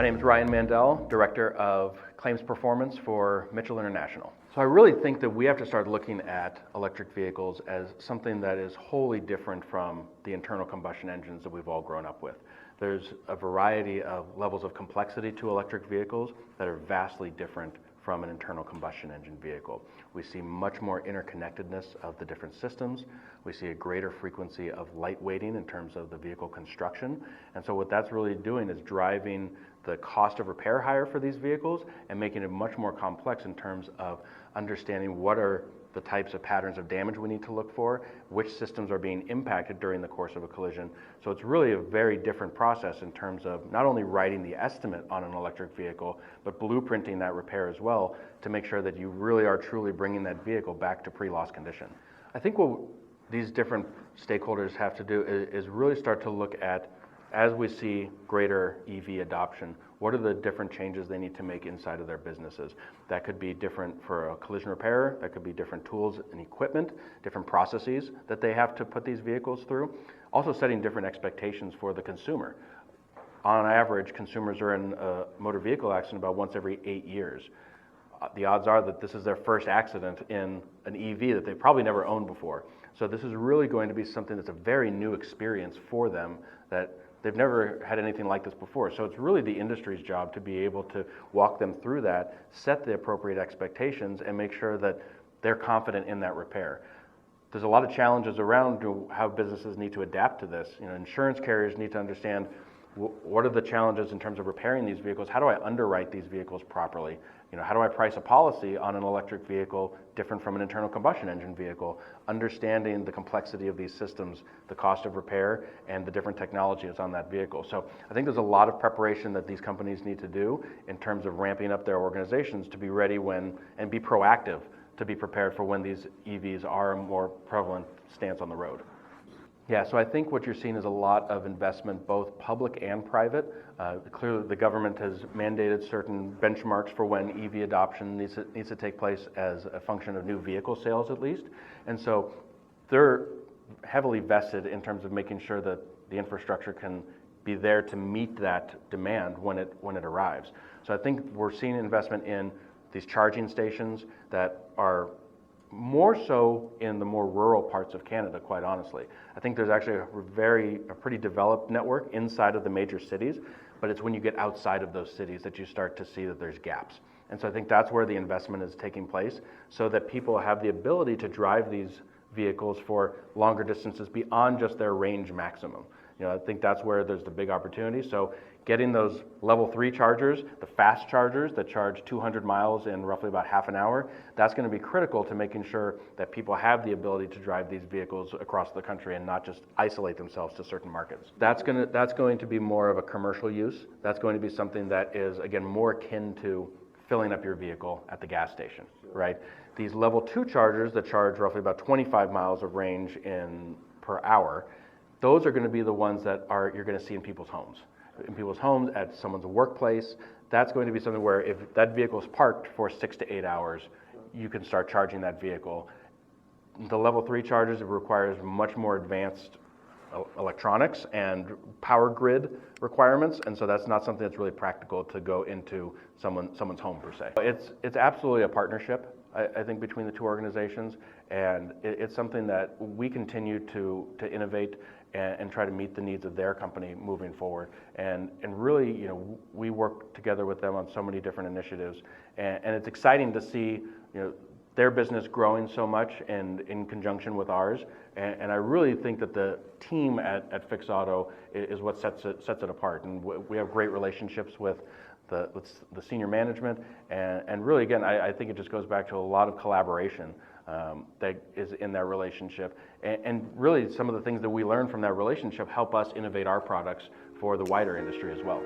My name is Ryan Mandell, Director of Claims Performance for Mitchell International. So I really think that we have to start looking at electric vehicles as something that is wholly different from the internal combustion engines that we've all grown up with. There's a variety of levels of complexity to electric vehicles that are vastly different from an internal combustion engine vehicle. We see much more interconnectedness of the different systems. We see a greater frequency of lightweighting in terms of the vehicle construction. And so what that's really doing is driving the cost of repair higher for these vehicles and making it much more complex in terms of understanding what are the types of patterns of damage we need to look for, which systems are being impacted during the course of a collision. So it's really a very different process in terms of not only writing the estimate on an electric vehicle, but blueprinting that repair as well to make sure that you really are truly bringing that vehicle back to pre-loss condition. I think what these different stakeholders have to do is really start to look at, as we see greater EV adoption, what are the different changes they need to make inside of their businesses? That could be different for a collision repairer, that could be different tools and equipment, different processes that they have to put these vehicles through. Also setting different expectations for the consumer. On average, consumers are in a motor vehicle accident about once every 8 years. The odds are that this is their first accident in an EV that they've probably never owned before. So this is really going to be something that's a very new experience for them, that they've never had anything like this before. So it's really the industry's job to be able to walk them through that, set the appropriate expectations, and make sure that they're confident in that repair. There's a lot of challenges around how businesses need to adapt to this. Insurance carriers need to understand what are the challenges in terms of repairing these vehicles? How do I underwrite these vehicles properly? How do I price a policy on an electric vehicle different from an internal combustion engine vehicle? Understanding the complexity of these systems, the cost of repair, and the different technologies on that vehicle. So I think there's a lot of preparation that these companies need to do in terms of ramping up their organizations to be ready when, and be proactive to be prepared for when these EVs are a more prevalent stance on the road. Yeah, so I think what you're seeing is a lot of investment, both public and private. Clearly, the government has mandated certain benchmarks for when EV adoption needs to take place as a function of new vehicle sales, at least. And so they're heavily vested in terms of making sure that the infrastructure can be there to meet that demand when it arrives. So I think we're seeing investment in these charging stations that are more so in the more rural parts of Canada, quite honestly. I think there's actually a pretty developed network inside of the major cities, but it's when you get outside of those cities that you start to see that there's gaps. And so I think that's where the investment is taking place, so that people have the ability to drive these vehicles for longer distances beyond just their range maximum. I think that's where there's the big opportunity. So getting those level 3 chargers, the fast chargers that charge 200 miles in roughly about half an hour, that's going to be critical to making sure that people have the ability to drive these vehicles across the country and not just isolate themselves to certain markets. That's going to be more of a commercial use. That's going to be something that is, again, more akin to filling up your vehicle at the gas station, right? These level 2 chargers that charge roughly about 25 miles of range per hour, those are going to be the ones that you're going to see in people's homes. In people's homes, at someone's workplace. That's going to be something where if that vehicle is parked for 6 to 8 hours, you can start charging that vehicle. The level 3 chargers, it requires much more advanced electronics and power grid requirements, and so that's not something that's really practical to go into someone's home per se. It's absolutely a partnership, I think, between the two organizations, and it's something that we continue to innovate and try to meet the needs of their company moving forward. And really, we work together with them on so many different initiatives, and it's exciting to see, their business growing so much and in conjunction with ours. And I really think that the team at Fix Auto is what sets it apart. And we have great relationships with the senior management, and really, again, I think it just goes back to a lot of collaboration that is in that relationship. And really, some of the things that we learn from that relationship help us innovate our products for the wider industry as well.